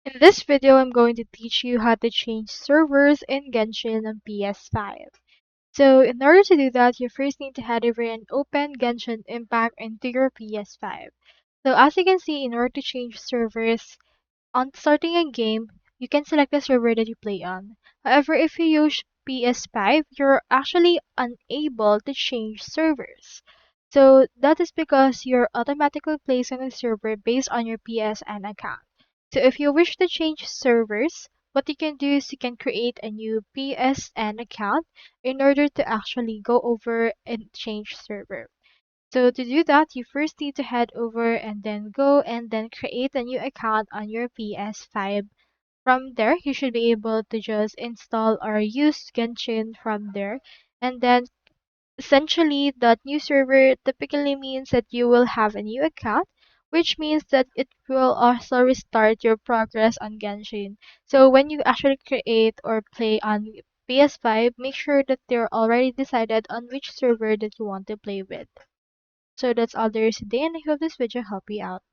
In this video, I'm going to teach you how to change servers in Genshin on PS5. So in order to do that, you first need to head over and open Genshin Impact into your PS5. So as you can see, in order to change servers, on starting a game, you can select the server that you play on. However, if you use PS5, you're actually unable to change servers. So that is because you're automatically placed on a server based on your PSN account. So if you wish to change servers, what you can do is you can create a new PSN account in order to actually go over and change server. So to do that, you first need to head over and then go and then create a new account on your PS5. From there, you should be able to just install or use Genshin from there. And then essentially that new server typically means that you will have a new account, which means that it will also restart your progress on Genshin. So when you actually create or play on PS5, make sure that you're already decided on which server that you want to play with. So that's all there is today, and I hope this video helped you out.